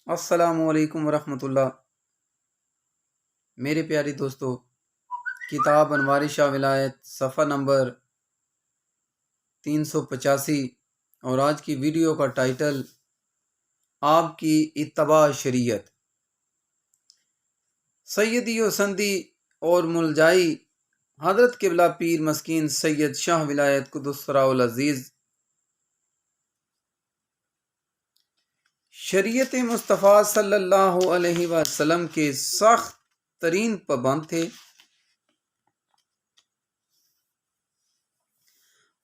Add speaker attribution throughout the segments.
Speaker 1: السلام علیکم ورحمۃ اللہ۔ میرے پیارے دوستو، کتاب انوار شاہ ولایت صفحہ نمبر 385 اور آج کی ویڈیو کا ٹائٹل آپ کی اتباع شریعت۔ سیدی و سندی اور ملجائی حضرت قبلہ پیر مسکین سید شاہ ولایت قدس سرہ العزیز شریعت مصطفیٰ صلی اللہ علیہ وسلم کے سخت ترین پابند تھے۔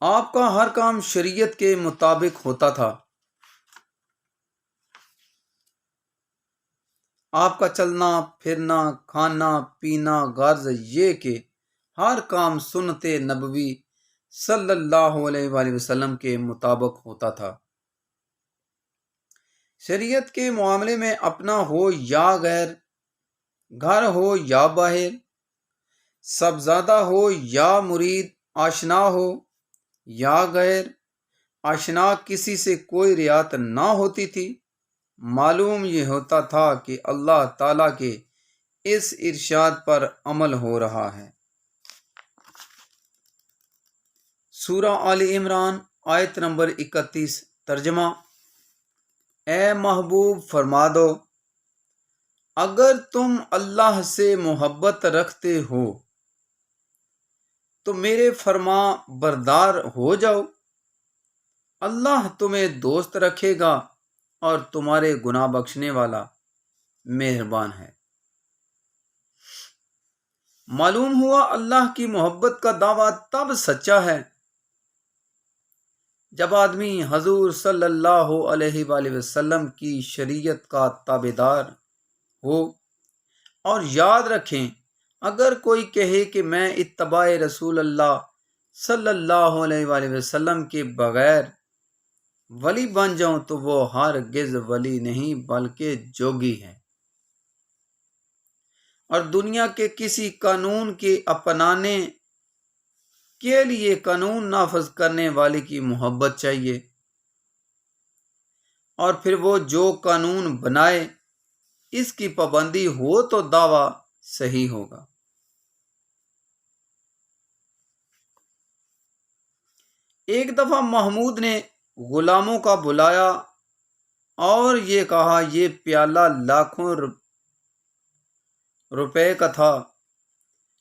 Speaker 1: آپ کا ہر کام شریعت کے مطابق ہوتا تھا۔ آپ کا چلنا پھرنا کھانا پینا غرض یہ کہ ہر کام سنت نبوی صلی اللہ علیہ وآلہ وسلم کے مطابق ہوتا تھا۔ شریعت کے معاملے میں اپنا ہو یا غیر، گھر ہو یا باہر، صاحبزادہ ہو یا مرید، آشنا ہو یا غیر آشنا، کسی سے کوئی رعایت نہ ہوتی تھی۔ معلوم یہ ہوتا تھا کہ اللہ تعالیٰ کے اس ارشاد پر عمل ہو رہا ہے۔ سورہ آل عمران آیت نمبر 31 ترجمہ: اے محبوب فرما دو، اگر تم اللہ سے محبت رکھتے ہو تو میرے فرما بردار ہو جاؤ، اللہ تمہیں دوست رکھے گا اور تمہارے گناہ بخشنے والا مہربان ہے۔ معلوم ہوا اللہ کی محبت کا دعویٰ تب سچا ہے جب آدمی حضور صلی اللہ علیہ وآلہ وسلم کی شریعت کا تابعدار ہو۔ اور یاد رکھیں، اگر کوئی کہے کہ میں اتباع رسول اللہ صلی اللہ علیہ وآلہ وسلم کے بغیر ولی بن جاؤں تو وہ ہرگز ولی نہیں بلکہ جوگی ہے، اور دنیا کے کسی قانون کے اپنانے کے لیے قانون نافذ کرنے والے کی محبت چاہیے، اور پھر وہ جو قانون بنائے اس کی پابندی ہو تو دعویٰ صحیح ہوگا۔ ایک دفعہ محمود نے غلاموں کا بلایا اور یہ کہا، یہ پیالہ لاکھوں روپے کا تھا،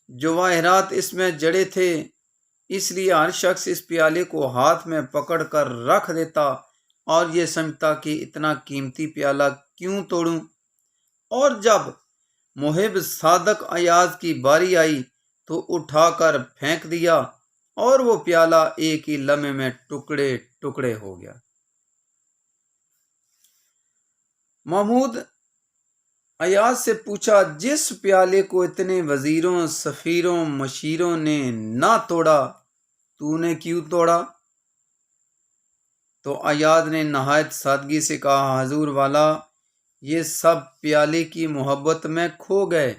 Speaker 1: جواہرات اس میں جڑے تھے، اس لیے ہر شخص اس پیالے کو ہاتھ میں پکڑ کر رکھ دیتا اور یہ سمجھتا کہ اتنا قیمتی پیالہ کیوں توڑوں۔ اور جب محب صادق ایاز کی باری آئی تو اٹھا کر پھینک دیا اور وہ پیالہ ایک ہی لمحے میں ٹکڑے ٹکڑے ہو گیا۔ محمود ایاز سے پوچھا، جس پیالے کو اتنے وزیروں سفیروں مشیروں نے نہ توڑا تو نے کیوں توڑا؟ تو ایاز نے نہایت سادگی سے کہا، حضور والا، یہ سب پیالے کی محبت میں کھو گئے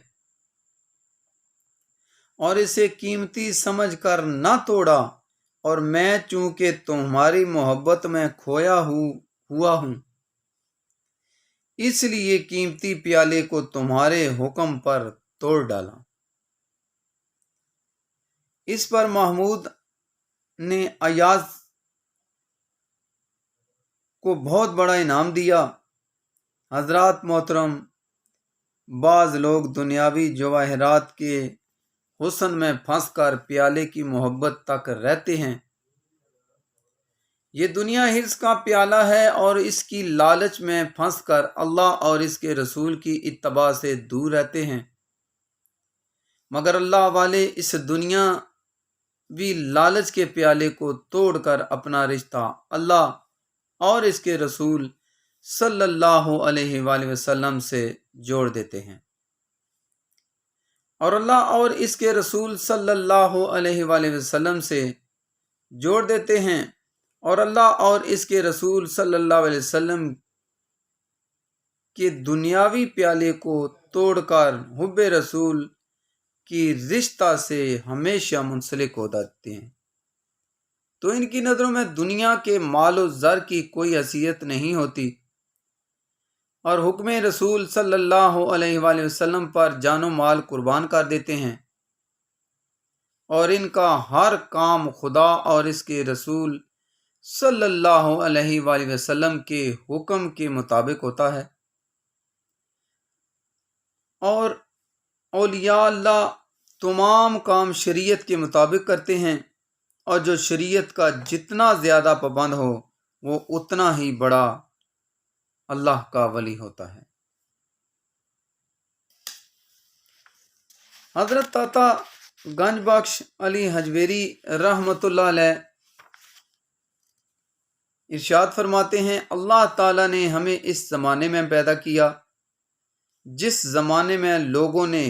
Speaker 1: اور اسے قیمتی سمجھ کر نہ توڑا، اور میں چونکہ تمہاری محبت میں کھویا ہوا ہوں اس لیے قیمتی پیالے کو تمہارے حکم پر توڑ ڈالا۔ اس پر محمود نے ایاز کو بہت بڑا انعام دیا۔ حضرات محترم، بعض لوگ دنیاوی جواہرات کے حسن میں پھنس کر پیالے کی محبت تک رہتے ہیں۔ یہ دنیا حرص کا پیالہ ہے اور اس کی لالچ میں پھنس کر اللہ اور اس کے رسول کی اتباع سے دور رہتے ہیں، مگر اللہ والے اس دنیا بھی لالچ کے پیالے کو توڑ کر اپنا رشتہ اللہ اور اس کے رسول صلی اللہ علیہ وآلہ وسلم سے جوڑ دیتے ہیں، اور اللہ اور اس کے رسول صلی اللہ علیہ وآلہ وسلم سے جوڑ دیتے ہیں، اور اللہ اور اس کے رسول صلی اللہ علیہ وسلم کے دنیاوی پیالے کو توڑ کر حب رسول کی رشتہ سے ہمیشہ منسلک ہو جاتے ہیں۔ تو ان کی نظروں میں دنیا کے مال و زر کی کوئی حیثیت نہیں ہوتی، اور حکم رسول صلی اللہ علیہ وآلہ وسلم پر جان و مال قربان کر دیتے ہیں، اور ان کا ہر کام خدا اور اس کے رسول صلی اللہ علیہ وآلہ وسلم کے حکم کے مطابق ہوتا ہے، اور اولیاء اللہ تمام کام شریعت کے مطابق کرتے ہیں، اور جو شریعت کا جتنا زیادہ پابند ہو وہ اتنا ہی بڑا اللہ کا ولی ہوتا ہے۔ حضرت داتا گنج بخش علی حجویری رحمۃ اللہ علیہ ارشاد فرماتے ہیں، اللہ تعالیٰ نے ہمیں اس زمانے میں پیدا کیا جس زمانے میں لوگوں نے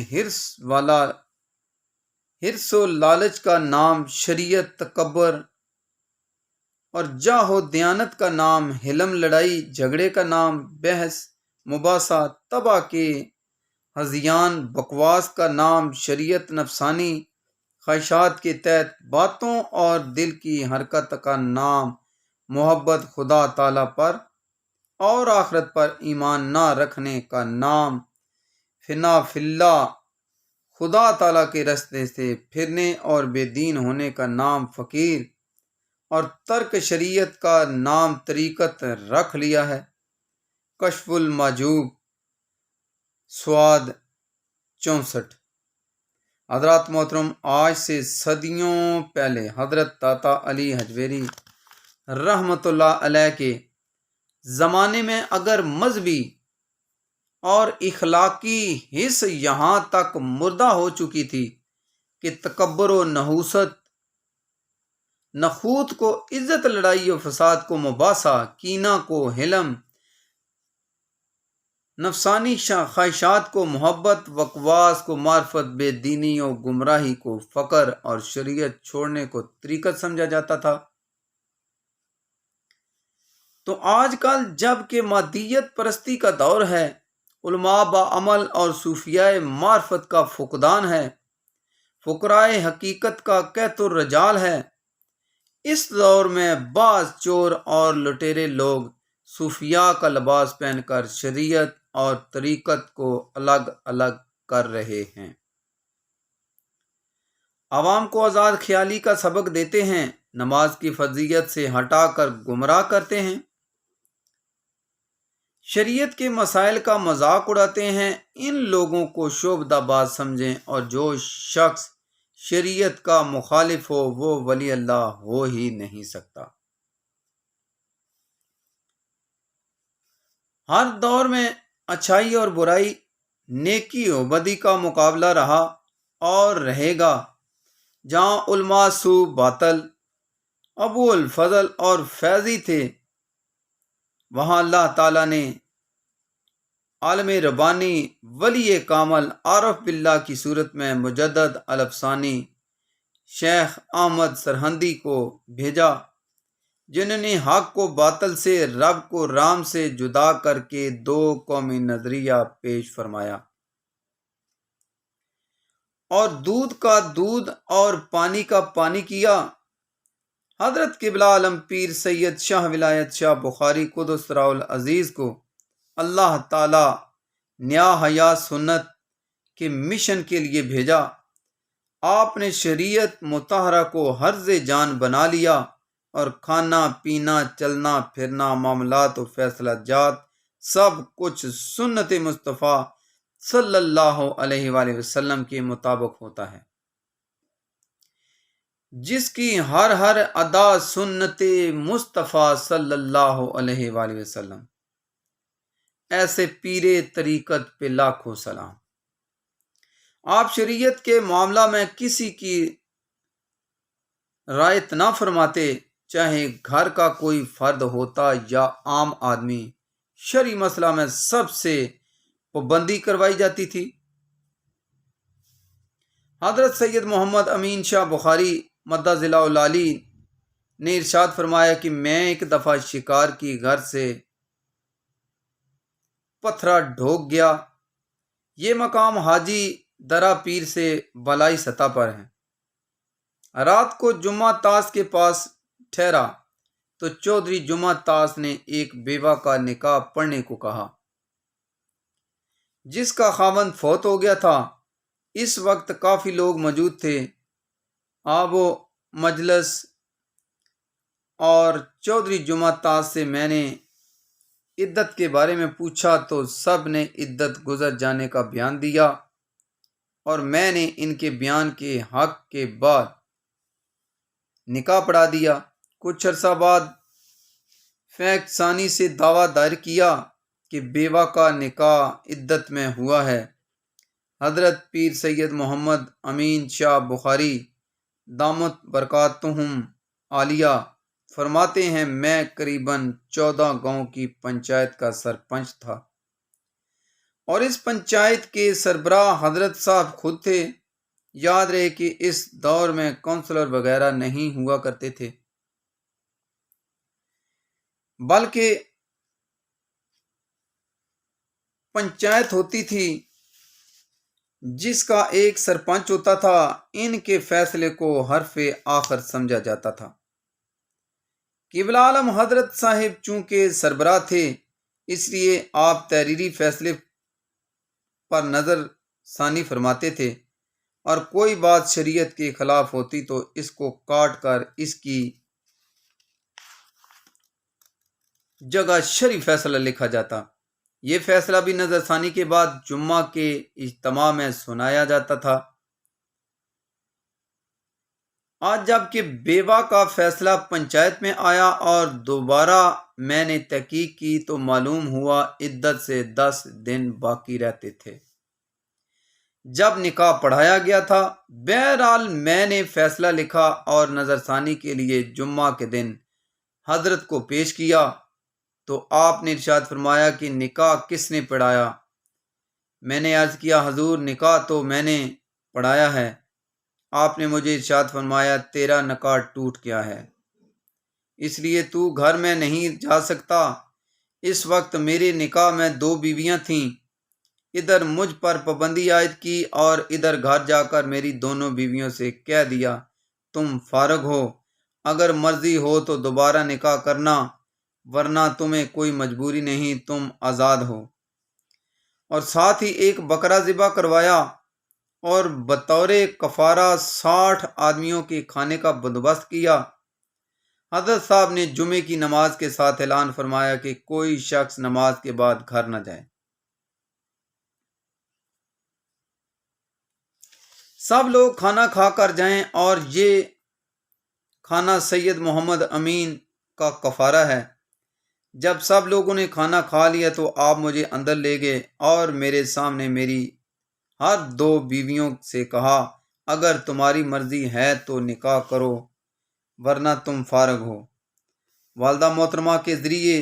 Speaker 1: حرص و لالچ کا نام شریعت، تکبر اور جاہ و دیانت کا نام حلم، لڑائی جھگڑے کا نام بحث مباحثہ، تباہ کے ہذیان، بکواس کا نام شریعت، نفسانی خواہشات کے تحت باتوں اور دل کی حرکت کا نام محبت خدا تعالیٰ پر اور آخرت پر ایمان نہ رکھنے کا نام فنا فی اللہ، خدا تعالیٰ کے راستے سے پھرنے اور بے دین ہونے کا نام فقیر، اور ترک شریعت کا نام طریقت رکھ لیا ہے۔ کشف المحجوب سواد 64۔ حضرات محترم، آج سے صدیوں پہلے حضرت داتا علی حجویری رحمۃ اللہ علیہ کے زمانے میں اگر مذہبی اور اخلاقی حص یہاں تک مردہ ہو چکی تھی کہ تکبر و نحوست، نخوت کو عزت، لڑائی و فساد کو مباحثہ، کینہ کو حلم، نفسانی خواہشات کو محبت، بکواس کو معرفت، بے دینی و گمراہی کو فقر اور شریعت چھوڑنے کو طریقت سمجھا جاتا تھا، تو آج کل جب کہ مادیت پرستی کا دور ہے، علماء بعمل اور صوفیاء معرفت کا فقدان ہے، فقرائے حقیقت کا قحط الرجال ہے، اس دور میں بعض چور اور لٹیرے لوگ صوفیاء کا لباس پہن کر شریعت اور طریقت کو الگ الگ کر رہے ہیں، عوام کو آزاد خیالی کا سبق دیتے ہیں، نماز کی فضیلت سے ہٹا کر گمراہ کرتے ہیں، شریعت کے مسائل کا مذاق اڑاتے ہیں۔ ان لوگوں کو شعبدہ باز سمجھیں، اور جو شخص شریعت کا مخالف ہو وہ ولی اللہ ہو ہی نہیں سکتا۔ ہر دور میں اچھائی اور برائی، نیکی و بدی کا مقابلہ رہا اور رہے گا۔ جہاں علماء سو باطل، ابو الفضل اور فیضی تھے، وہاں اللہ تعالیٰ نے عالم ربانی، ولی کامل، عارف باللہ کی صورت میں مجدد الافسانی شیخ احمد سرہندی کو بھیجا، جنہوں نے حق کو باطل سے، رب کو رام سے جدا کر کے دو قومی نظریہ پیش فرمایا، اور دودھ کا دودھ اور پانی کا پانی کیا۔ حضرت قبلہ عالم پیر سید شاہ ولایت شاہ بخاری قدس سرہ العزیز کو اللہ تعالی نیا حیات سنت کے مشن کے لیے بھیجا۔ آپ نے شریعت مطہرہ کو حرز جان بنا لیا، اور کھانا پینا، چلنا پھرنا، معاملات و فیصلہ جات سب کچھ سنت مصطفیٰ صلی اللہ علیہ وآلہ وسلم کے مطابق ہوتا ہے، جس کی ہر ادا سنت مصطفیٰ صلی اللہ علیہ وآلہ وسلم۔ ایسے پیر طریقت پہ لاکھوں سلام۔ آپ شریعت کے معاملہ میں کسی کی رعایت نہ فرماتے، چاہے گھر کا کوئی فرد ہوتا یا عام آدمی۔ شرعی مسئلہ میں سب سے پابندی کروائی جاتی تھی۔ حضرت سید محمد امین شاہ بخاری مدہ ذلہ العالی نے ارشاد فرمایا کہ میں ایک دفعہ شکار کی گھر سے پتھرا ڈھوک گیا۔ یہ مقام حاجی درہ پیر سے بالائی سطح پر ہے۔ رات کو جمعہ تاس کے پاس ٹھہرا تو چودھری جمعہ تاس نے ایک بیوہ کا نکاح پڑھنے کو کہا۔ جس کا خاوند فوت ہو گیا تھا۔ اس وقت کافی لوگ موجود تھے۔ آب و مجلس اور چودھری جمعہ تاج سے میں نے عدت کے بارے میں پوچھا تو سب نے عدت گزر جانے کا بیان دیا، اور میں نے ان کے بیان کے حق کے بعد نکاح پڑھا دیا۔ کچھ عرصہ بعد فیکٹ ثانی سے دعویٰ دائر کیا کہ بیوہ کا نکاح عدت میں ہوا ہے۔ حضرت پیر سید محمد امین شاہ بخاری دامت برکاتہم عالیہ فرماتے ہیں، میں قریباً 14 گاؤں کی پنچایت کا سرپنچ تھا، اور اس پنچایت کے سربراہ حضرت صاحب خود تھے۔ یاد رہے کہ اس دور میں کونسلر وغیرہ نہیں ہوا کرتے تھے، بلکہ پنچایت ہوتی تھی جس کا ایک سرپنچ ہوتا تھا۔ ان کے فیصلے کو حرف آخر سمجھا جاتا تھا۔ قبلہ عالم حضرت صاحب چونکہ سربراہ تھے، اس لیے آپ تحریری فیصلے پر نظر ثانی فرماتے تھے، اور کوئی بات شریعت کے خلاف ہوتی تو اس کو کاٹ کر اس کی جگہ شرعی فیصلہ لکھا جاتا۔ یہ فیصلہ بھی نظر ثانی کے بعد جمعہ کے اجتماع میں سنایا جاتا تھا۔ آج جب کہ بیوہ کا فیصلہ پنچایت میں آیا اور دوبارہ میں نے تحقیق کی تو معلوم ہوا عدت سے 10 دن باقی رہتے تھے جب نکاح پڑھایا گیا تھا۔ بہرحال میں نے فیصلہ لکھا اور نظر ثانی کے لیے جمعہ کے دن حضرت کو پیش کیا تو آپ نے ارشاد فرمایا کہ نکاح کس نے پڑھایا؟ میں نے عرض کیا، حضور نکاح تو میں نے پڑھایا ہے۔ آپ نے مجھے ارشاد فرمایا، تیرا نکاح ٹوٹ گیا ہے، اس لیے تو گھر میں نہیں جا سکتا۔ اس وقت میرے نکاح میں 2 بیویاں تھیں۔ ادھر مجھ پر پابندی عائد کی اور ادھر گھر جا کر میری دونوں بیویوں سے کہہ دیا، تم فارغ ہو، اگر مرضی ہو تو دوبارہ نکاح کرنا، ورنہ تمہیں کوئی مجبوری نہیں، تم آزاد ہو۔ اور ساتھ ہی ایک بکرا ذبح کروایا اور بطور کفارہ 60 آدمیوں کے کھانے کا بندوبست کیا۔ حضرت صاحب نے جمعے کی نماز کے ساتھ اعلان فرمایا کہ کوئی شخص نماز کے بعد گھر نہ جائے۔ سب لوگ کھانا کھا کر جائیں، اور یہ کھانا سید محمد امین کا کفارہ ہے۔ جب سب لوگوں نے کھانا کھا لیا تو آپ مجھے اندر لے گئے اور میرے سامنے میری ہر 2 بیویوں سے کہا، اگر تمہاری مرضی ہے تو نکاح کرو، ورنہ تم فارغ ہو۔ والدہ محترمہ کے ذریعے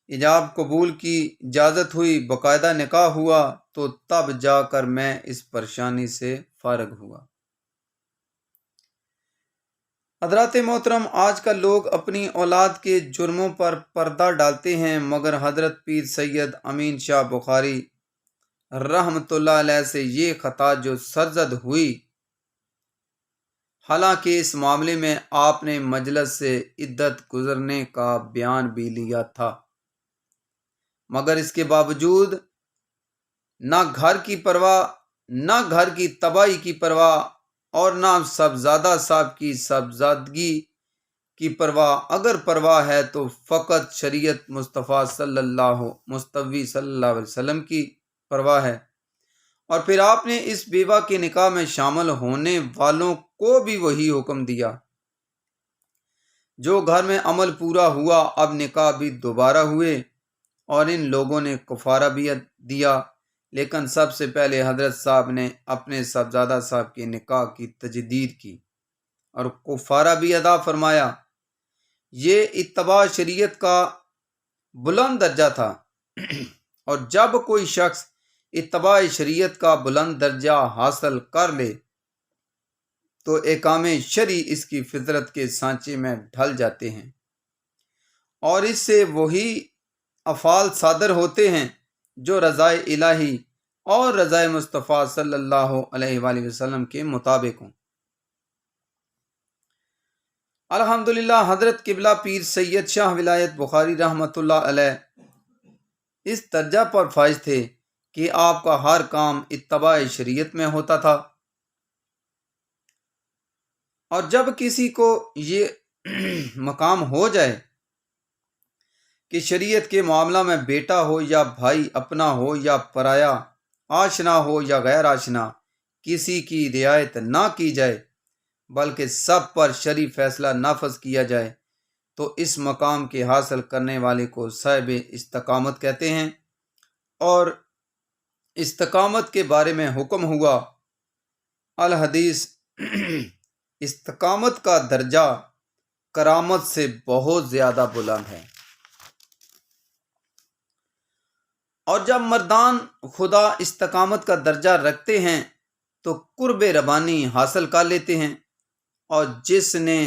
Speaker 1: ایجاب قبول کی اجازت ہوئی، باقاعدہ نکاح ہوا، تو تب جا کر میں اس پریشانی سے فارغ ہوا۔ حضرات محترم، آج کل لوگ اپنی اولاد کے جرموں پر پردہ ڈالتے ہیں، مگر حضرت پیر سید امین شاہ بخاری رحمۃ اللہ علیہ سے یہ خطا جو سرزد ہوئی، حالانکہ اس معاملے میں آپ نے مجلس سے عدت گزرنے کا بیان بھی لیا تھا، مگر اس کے باوجود نہ گھر کی پرواہ، نہ گھر کی تباہی کی پرواہ، اور نہ صاحبزادہ صاحب کی صاحبزادگی کی پرواہ۔ اگر پرواہ ہے تو فقط شریعت مصطفیٰ صلی اللہ علیہ وسلم کی پرواہ ہے۔ اور پھر آپ نے اس بیوہ کے نکاح میں شامل ہونے والوں کو بھی وہی حکم دیا۔ جو گھر میں عمل پورا ہوا، اب نکاح بھی دوبارہ ہوئے، اور ان لوگوں نے کفارہ بھی دیا، لیکن سب سے پہلے حضرت صاحب نے اپنے صاحبزادہ صاحب کے نکاح کی تجدید کی اور کفارہ بھی ادا فرمایا۔ یہ اتباع شریعت کا بلند درجہ تھا، اور جب کوئی شخص اتباع شریعت کا بلند درجہ حاصل کر لے تو احکام شرعی اس کی فطرت کے سانچے میں ڈھل جاتے ہیں، اور اس سے وہی افعال صادر ہوتے ہیں جو رضائے الہی اور رضائے مصطفیٰ صلی اللہ علیہ وآلہ وسلم کے مطابق ہوں۔ الحمدللہ حضرت قبلہ پیر سید شاہ ولایت بخاری رحمۃ اللہ علیہ اس درجہ پر فائز تھے کہ آپ کا ہر کام اتباع شریعت میں ہوتا تھا، اور جب کسی کو یہ مقام ہو جائے کہ شریعت کے معاملہ میں بیٹا ہو یا بھائی اپنا ہو یا پرایا، آشنا ہو یا غیر آشنا، کسی کی رعایت نہ کی جائے بلکہ سب پر شرعی فیصلہ نافذ کیا جائے، تو اس مقام کے حاصل کرنے والے کو صاحب استقامت کہتے ہیں۔ اور استقامت کے بارے میں حکم ہوا، الحدیث، استقامت کا درجہ کرامت سے بہت زیادہ بلند ہے، اور جب مردان خدا استقامت کا درجہ رکھتے ہیں تو قرب ربانی حاصل کر لیتے ہیں، اور جس نے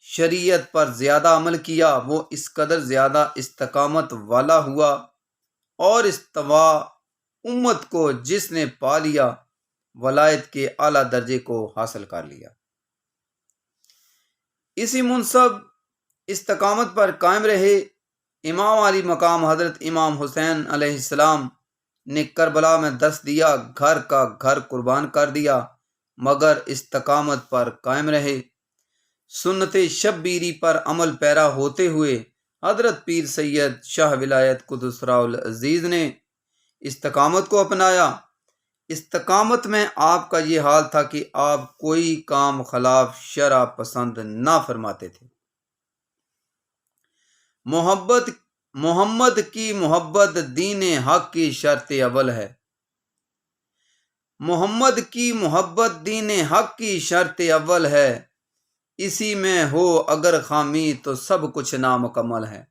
Speaker 1: شریعت پر زیادہ عمل کیا وہ اس قدر زیادہ استقامت والا ہوا، اور استوا امت کو جس نے پا لیا ولایت کے اعلیٰ درجے کو حاصل کر لیا۔ اسی منصب استقامت پر قائم رہے امام علی مقام حضرت امام حسین علیہ السلام نے کربلا میں دست دیا، گھر کا گھر قربان کر دیا، مگر استقامت پر قائم رہے۔ سنت شبیری پر عمل پیرا ہوتے ہوئے حضرت پیر سید شاہ ولایت قدس سرہ العزیز نے استقامت کو اپنایا۔ استقامت میں آپ کا یہ حال تھا کہ آپ کوئی کام خلاف شرع پسند نہ فرماتے تھے۔ محمد کی محبت دین حق کی شرط اول ہے۔ محمد کی محبت دین حق کی شرط اول ہے، اسی میں ہو اگر خامی تو سب کچھ نامکمل ہے۔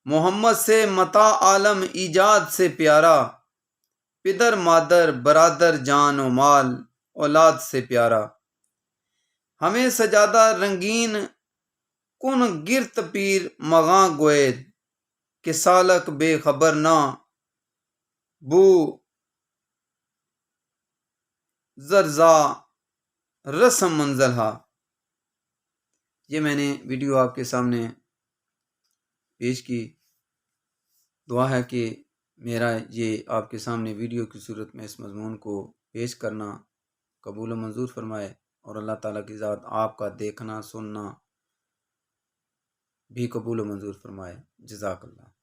Speaker 1: محمد سے متاع عالم ایجاد سے پیارا، پدر مادر برادر جان و مال اولاد سے پیارا۔ ہمیں سجادہ رنگین کن گرت پیر مغاں گوید، کہ سالک بے خبر نہ بو زرزا رسم منزل ہا۔ یہ میں نے ویڈیو آپ کے سامنے پیش کی۔ دعا ہے کہ میرا یہ آپ کے سامنے ویڈیو کی صورت میں اس مضمون کو پیش کرنا قبول و منظور فرمائے، اور اللہ تعالیٰ کی ذات آپ کا دیکھنا سننا بھی قبول و منظور فرمائے۔ جزاک اللہ۔